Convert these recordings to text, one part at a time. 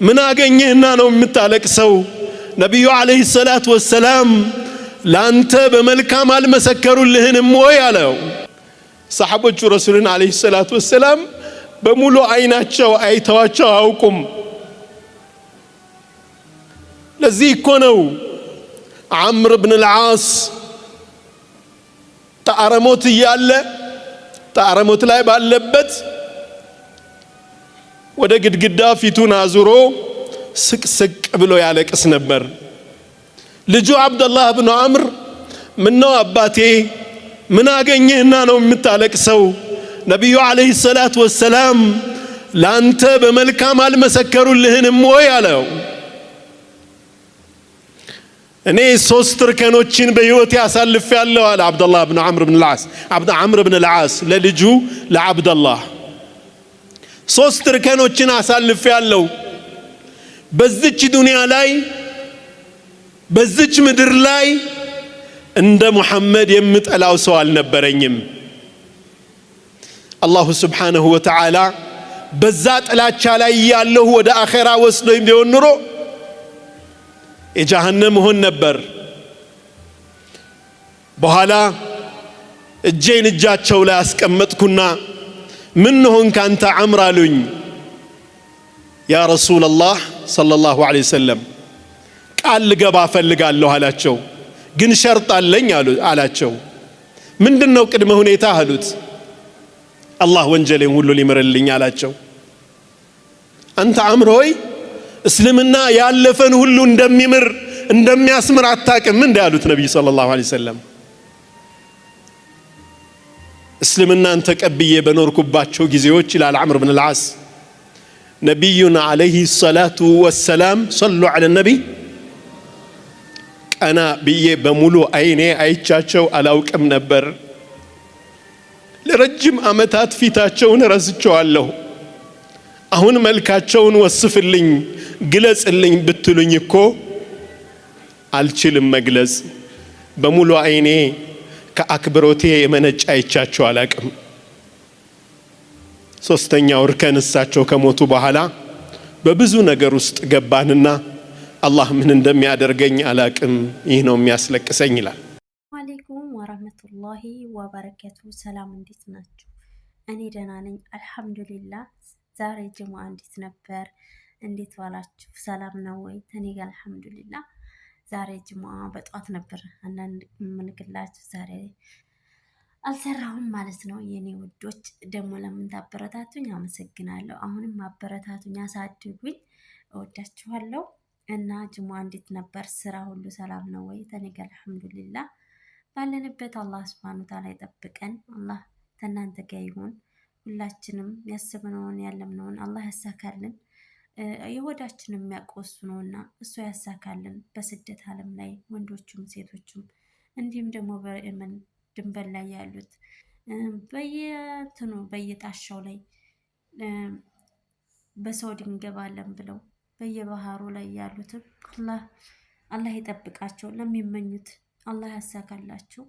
ምን አገኘህና ነው የምታለቅሰው? ነብዩ አለይሂ ሰላቱ ወሰላም ላንተ በመልካም አልመሰከሩልህንም ወይ አለው። ሰሐቦቹ ረሱልን አለይሂ ሰላቱ ወሰላም በሙሉ አይናቸው አይተዋቸው አውቁም። ለዚህ እኮ ነው ዐምር ብን አልዓስ ተአረሞት እያለ ተአረሞት ላይ ባለበት ወደ ግድግዳ ፊቱን አዙሮ ስቅስቅ ብሎ ያለቅስ ነበር። ልጁ አብዱላህ ብን ዐምር ምነው አባቴ ምን አገኘህና ነው የምታለቅሰው? ነብዩ አለይሂ ሰላቱ ወሰላም ላንተ በመልካም አልመሰከሩልህንም ወይ አለው። እኔ 3 እርከኖችን በህይወቴ አሳልፌያለሁ አለ አብዱላህ ብን ዐምር ብን አልዓስ ለልጁ ለአብዱላህ 3 እርከኖችን አሳልፌያለሁ። በዚች ዱንያ ላይ በዚች ምድር ላይ እንደ ሙሐመድ የምጠላው ሰው አልነበረኝም። አላሁ ስብሓነሁ ወተዓላ በዛ ጥላቻ ላይ ያለው ወደ አኺራ ወስዶኝ ቢሆን ኑሮ የጀሃነም ሆን ነበር። በኋላ እጄን እጃቸው ላይ አስቀመጥኩና ምን ሆን ካንተ ዐምር አሉኝ። ያ ረሱላላህ ሰለላሁ ዐለይሂ ወሰለም ቃል ልገባ ፈልጋለሁ አላቸው። ግን ሸርጥ አለኝ አላቸው። ምንድነው ቅድመ ሁኔታ አሉት። አላህ ወንጀሌን ሁሉ ሊምርልኝ አላቸው። አንተ ዐምር ሆይ እስልምና ያለፈን ሁሉ እንደሚምር እንደሚያስምር አታውቅም እንዴ አሉት ነብዩ ሰለላሁ ዐለይሂ ወሰለም። እስልምናን ተቀብዬ በኖርኩባቸው ጊዜዎች ይላል ዐምር ብን አልዓስ ነብዩና ዐለይሂ ሰላቱ ወሰላም ሰሉ ዐለ ነቢይ ቀና ብዬ በሙሉ አይኔ አይቻቸው አላውቅም ነበር። ለረጅም ዓመታት ፊታቸውን ረስቸዋለሁ። አሁን መልካቸውን ወስፍልኝ ግለጽልኝ ብትሉኝ እኮ አልችልም መግለጽ። በሙሉ አይኔ ከአክብሮቴ የመነጨ አይቻቸው አላውቅም። 3ኛው እርከን እሳቸው ከሞቱ በኋላ በብዙ ነገር ውስጥ ገባንና አላህ ምን እንደሚያደርገኝ አላውቅም። ይህ ነው የሚያስለቅሰኝ ይላል። ወአለይኩም ወራህመቱላሂ ወበረካቱ። ሰላም እንዴት ናችሁ? እኔ ደህና ነኝ አልሐምዱሊላህ። ዛሬ ጅሙዓ እንዴት ነበር? እንዴት ዋላችሁ? ሰላም ነው ወይ? እኔ ጋር አልሐምዱሊላህ። ዛሬ ጅሙዓ በጧት ነበር አንዳንድ ምንግላችሁ ዛሬ አልሰራሁም ማለት ነው። የኔ ውዶች ደግሞ ለምን ታበረታቱኝ አመሰግናለሁ። አሁንም አበረታቱኝ፣ አሳድጉኝ። እወዳችኋለሁ። እና ጅሙዓ እንዴት ነበር? ስራ ሁሉ ሰላም ነው ወይ? እኔ ጋር አልሐምዱሊላህ። ባለንበት አላህ ሱብሓነሁ ወተዓላ ይጠብቀን። አላህ ከእናንተ ጋር ይሁን። ሁላችንም ያስብነውን ያለምነውን አላህ ያሳካልን። የሆዳችንን የሚያቆሱ ነውና እሱ ያሳካልን። በስደት ዓለም ላይ ወንዶቹም ሴቶቹም እንዲሁም ደግሞ በየመን ድንበር ላይ ያሉት በየጣሻው ላይ በሳውዲ እንገባለን ብለው በየባህሩ ላይ ያሉትን አላህ ይጠብቃቸው። ለሚመኙት አላህ ያሳካላቸው።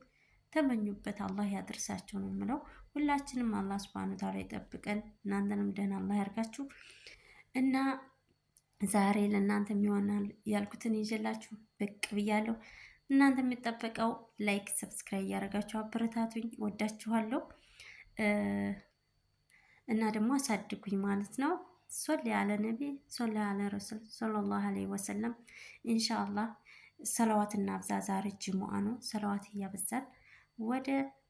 ተመኙበት አላህ ያድርሳቸው ነው የምለው። ሁላችንም አላህ ሱብሓነሁ ወተዓላ ይጠብቀን። እናንተንም ደህና አላህ ያርጋችሁ። እና ዛሬ ለእናንተ የሚሆናል ያልኩትን ይዤላችሁ ብቅ ብያለሁ። እናንተ የሚጠበቀው ላይክ፣ ሰብስክራይብ ያደርጋችሁ አበረታቱኝ። ወዳችኋለሁ እና ደግሞ አሳድጉኝ ማለት ነው። ሶሊ አለ ነቢ ሶሊ አለ ረሱል ሰለላሁ ዐለይሂ ወሰለም። ኢንሻአላህ ሰላዋት እናብዛ። ዛሬ ጅሙዓ ነው። ሰላዋት እያበዛን ወደ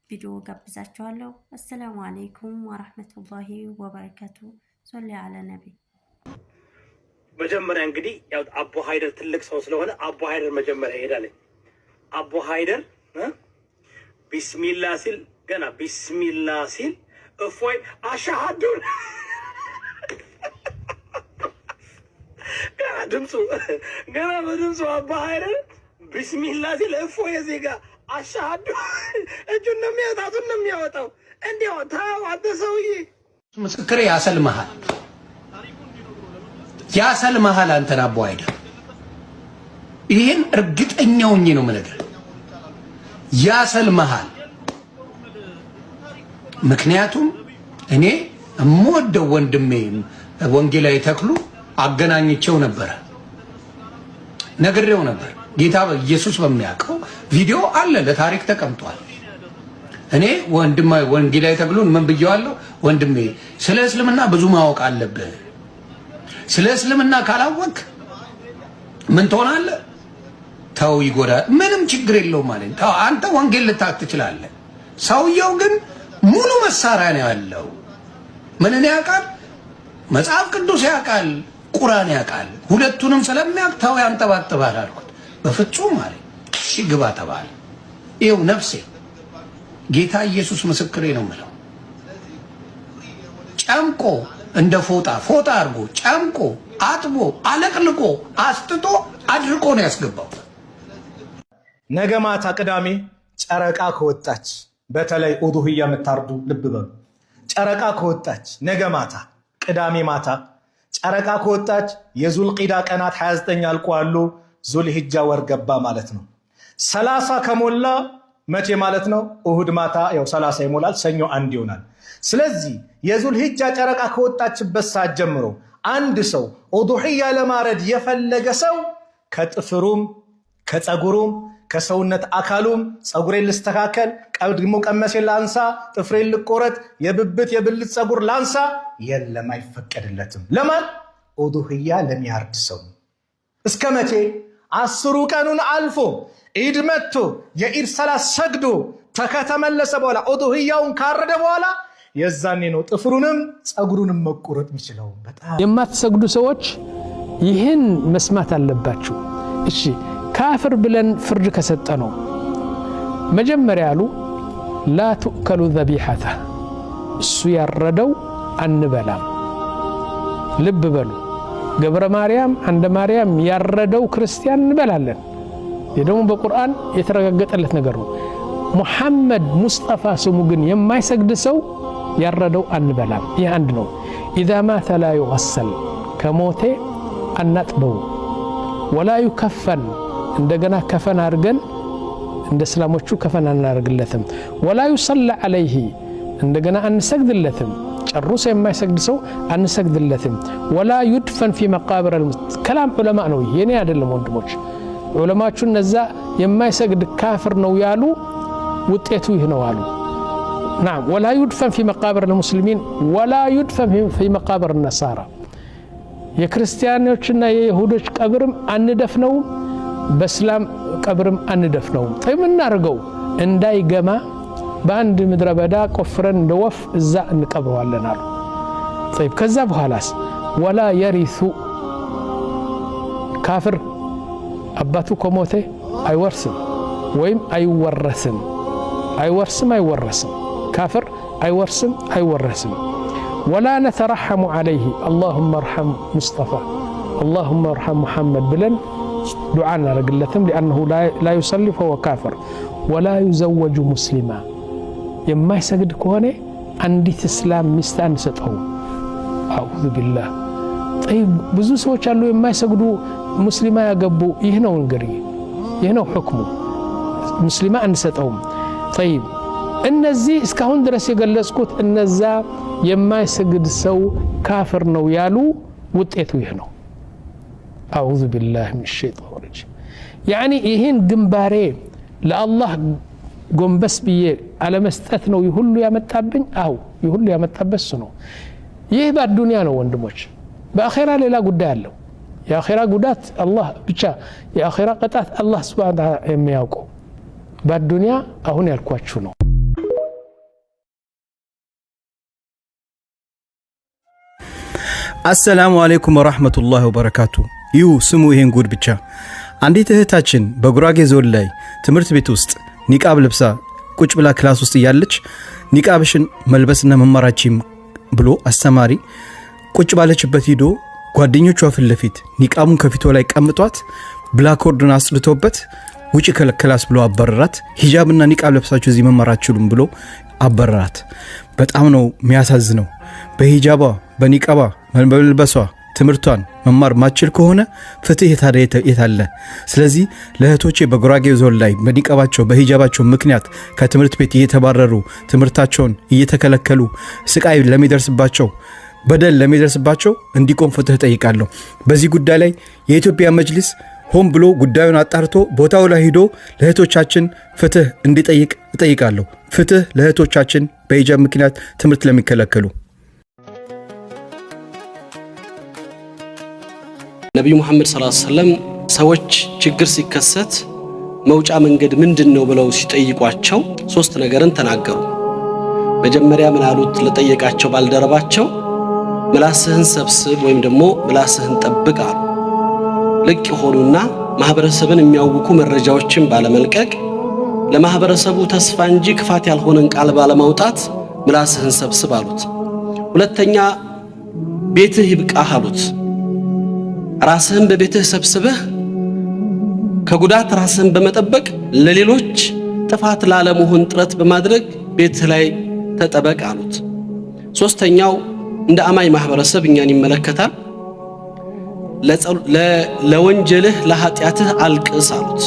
ቪዲዮ ጋብዛችኋለሁ። አሰላሙ አለይኩም ወራህመቱላሂ ወበረካቱ። ሶሊ አለ ነቢ። መጀመሪያ እንግዲህ ያው አቡ ሃይደር ትልቅ ሰው ስለሆነ አቡ ሃይደር መጀመሪያ ይሄዳል። አቡ ሃይደር ቢስሚላህ ሲል ገና ቢስሚላህ ሲል እፎይ አሻሃዱን ገና በድምፁ አቡ ሃይደር ቢስሚላህ ሲል እፎይ እዚህ ጋር አሻሃዱ እጁን ነው የሚያወጣው። እንዲያው ታው አንተ ሰውዬ ምስክሬ ያሰልመሃል አንተን አቡ ሃይደር። ይሄን እርግጠኛው ነኝ ነው የምነግርህ። ያሰልመሃል። ምክንያቱም እኔ እምወደው ወንድሜ ወንጌላዊ ተክሉ አገናኝቸው ነበር ነግሬው ነበር። ጌታ ኢየሱስ በሚያውቀው ቪዲዮ አለ ለታሪክ ተቀምጧል። እኔ ወንጌላዊ ተብሎን ምን ብየዋለሁ? ወንድሜ ስለ እስልምና ብዙ ማወቅ አለብህ። ስለ እስልምና ካላወቅ ምን ትሆናለህ? ተው ይጎዳል። ምንም ችግር የለውም ማለት ነው። አንተ ወንጌል ልታክ ትችላለህ። ሰውየው ግን ሙሉ መሳሪያ ነው ያለው። ምንን ያውቃል? መጽሐፍ ቅዱስ ያውቃል፣ ቁርአን ያውቃል። ሁለቱንም ስለሚያውቅ ተው ያንጠባጥባል አልኩት። በፍጹም አለ። እሺ ግባ ተባለ። ይኸው ነፍሴ ጌታ ኢየሱስ ምስክሬ ነው የምለው። ጨምቆ እንደ ፎጣ አድርጎ ጨምቆ አጥቦ አለቅልቆ አስጥቶ አድርቆ ነው ያስገባው። ነገ ማታ ቅዳሜ ጨረቃ ከወጣች በተለይ ኡዱህያ የምታርዱ ልብ በሉ። ጨረቃ ከወጣች ነገ ማታ ቅዳሜ ማታ ጨረቃ ከወጣች የዙልቂዳ ቀናት 29 አልቋሉ። ዙልሂጃ ወር ገባ ማለት ነው። 30 ከሞላ መቼ ማለት ነው? እሁድ ማታ ያው 30 ይሞላል፣ ሰኞ 1 ይሆናል። ስለዚህ የዙልሂጃ ጨረቃ ከወጣችበት ሰዓት ጀምሮ አንድ ሰው ኡዱህያ ለማረድ የፈለገ ሰው ከጥፍሩም ከፀጉሩም ከሰውነት አካሉም ፀጉሬን ልስተካከል፣ ቀድሞ ቀመሴን ላንሳ፣ ጥፍሬን ልቆረጥ፣ የብብት የብልት ፀጉር ላንሳ፣ የለም አይፈቀድለትም። ለማን? ኡዱህያ ለሚያርድ ሰው። እስከ መቼ? 10 ቀኑን አልፎ ዒድ መጥቶ የዒድ ሰላት ሰግዶ ከተመለሰ በኋላ ኡዱህያውን ካረደ በኋላ የዛኔ ነው ጥፍሩንም ፀጉሩንም መቆረጥ የሚችለው። በጣም የማትሰግዱ ሰዎች ይህን መስማት አለባችሁ። እሺ ካፍር ብለን ፍርድ ከሰጠ ነው መጀመሪያ ያሉ ላ ትእከሉ ዘቢሐተ እሱ ያረደው አንበላም። ልብ በሉ። ገብረ ማርያም አንደ ማርያም ያረደው ክርስቲያን እንበላለን። የደሙ በቁርአን የተረጋገጠለት ነገር ነው። ሙሐመድ ሙስጠፋ ስሙ ግን የማይሰግድ ሰው ያረደው አንበላም። ይህ አንድ ነው። ኢዛ ማተ ላ ዩገሰል ከሞቴ አናጥበው፣ ወላ ዩከፈን እንደገና ከፈን አድርገን እንደ እስላሞቹ ከፈን አናደርግለትም። ወላ ዩሰላ ዐለይሂ እንደገና አንሰግድለትም። ጨርሶ የማይሰግድ ሰው አንሰግድለትም። ወላ ዩድፈን ፊ መቃብር ከላም ዑለማ ነው። የኔ አይደለም ወንድሞች፣ ዑለማዎቹ እነዛ የማይሰግድ ካፍር ነው ያሉ ውጤቱ ይህ ነው አሉ። ናም ወላ ዩድፈን ፊ መቃብር ልሙስሊሚን ወላ ዩድፈን ፊ መቃብር ነሳራ የክርስቲያኖችና የይሁዶች ቀብርም አንደፍነውም፣ በእስላም ቀብርም አንደፍነውም። ጠይም እናርገው እንዳይገማ በአንድ ምድረ በዳ ቆፍረን እንደ ወፍ እዛ እንቀብረዋለን አሉ። ጠይብ ከዛ በኋላስ ወላ የሪሱ ካፍር አባቱ ከሞተ አይወርስም ወይም አይወረስም። አይወርስም ካፍር አይወርስም አይወረስም። ወላ ነተረሐሙ ዐለይሂ አላሁመ እርሐም ሙስጠፋ አላሁመ እርሐም ሙሐመድ ብለን ዱዓ እናደርግለትም። ሊአነሁ ላ ዩሰሊ ፈሁወ ካፍር። ወላ ዩዘወጁ ሙስሊማ የማይሰግድ ከሆነ አንዲት እስላም ሚስት አንሰጠው። አዑዙ ቢላህ። ጠይብ ብዙ ሰዎች አሉ የማይሰግዱ ሙስሊማ ያገቡ። ይህ ነው እንግዲህ ይህ ነው ሕክሙ። ሙስሊማ አንሰጠውም። ጠይብ እነዚህ እስካሁን ድረስ የገለጽኩት እነዛ የማይሰግድ ሰው ካፍር ነው ያሉ ውጤቱ ይህ ነው። አዑዙ ቢላህ ሚነ ሸይጣን ረጂም። ያኒ ይህን ግንባሬ ለአላህ ጎንበስ ብዬ አለመስጠት ነው ይሁሉ ያመጣብኝ። አው ይሁሉ ያመጣበት እሱ ነው። ይህ በዱንያ ነው ወንድሞች። በአኺራ ሌላ ጉዳይ አለው። የአኺራ ጉዳት አላህ ብቻ፣ የአኺራ ቅጣት አላህ ሱብሓነሁ ወተዓላ የሚያውቀው። በዱንያ አሁን ያልኳችሁ ነው። አሰላሙ አለይኩም ወራህመቱላሂ ወበረካቱ። ይሁ ስሙ ይሄን ጉድ ብቻ። አንዲት እህታችን በጉራጌ ዞን ላይ ትምህርት ቤት ውስጥ ኒቃብ ለብሳ ቁጭ ብላ ክላስ ውስጥ እያለች ኒቃብሽን መልበስና መማራችም ብሎ አስተማሪ ቁጭ ባለችበት ሂዶ ጓደኞቿ ፊት ለፊት ኒቃቡን ከፊቷ ላይ ቀምጧት ብላክቦርድን አስልቶበት ውጪ ክላስ ብሎ አበረራት። ሂጃብና ኒቃብ ለብሳችሁ እዚህ መማር አትችሉም ብሎ አበረራት። በጣም ነው የሚያሳዝነው። በሂጃባ በኒቃባ መልበሷ ትምህርቷን መማር ማችል ከሆነ ፍትህ የታለ? ስለዚህ ለእህቶቼ በጉራጌ ዞን ላይ በኒቃባቸው በሂጃባቸው ምክንያት ከትምህርት ቤት እየተባረሩ ትምህርታቸውን እየተከለከሉ ስቃይ ለሚደርስባቸው በደል ለሚደርስባቸው እንዲቆም ፍትህ ጠይቃለሁ። በዚህ ጉዳይ ላይ የኢትዮጵያ መጅሊስ ሆን ብሎ ጉዳዩን አጣርቶ ቦታው ላይ ሄዶ ለእህቶቻችን ፍትህ እንዲጠይቅ እጠይቃለሁ። ፍትህ ለእህቶቻችን በሂጃብ ምክንያት ትምህርት ለሚከለከሉ። ነብዩ መሐመድ ሰለላሁ ዐለይሂ ወሰለም ሰዎች ችግር ሲከሰት መውጫ መንገድ ምንድነው ብለው ሲጠይቋቸው ሶስት ነገርን ተናገሩ። መጀመሪያ ምን አሉት ለጠየቃቸው ባልደረባቸው ምላስህን ሰብስብ ወይም ደግሞ ምላስህን ጠብቅ አሉ። ልቅ የሆኑና ማህበረሰብን የሚያውኩ መረጃዎችን ባለመልቀቅ ለማህበረሰቡ ተስፋ እንጂ ክፋት ያልሆነን ቃል ባለማውጣት ምላስህን ሰብስብ አሉት። ሁለተኛ ቤትህ ይብቃህ አሉት። ራስህን በቤትህ ሰብስበህ ከጉዳት ራስህን በመጠበቅ ለሌሎች ጥፋት ላለመሆን ጥረት በማድረግ ቤትህ ላይ ተጠበቅ አሉት። ሶስተኛው እንደ አማኝ ማህበረሰብ እኛን ይመለከታል። ለወንጀልህ ለኃጢአትህ አልቅስ አሉት።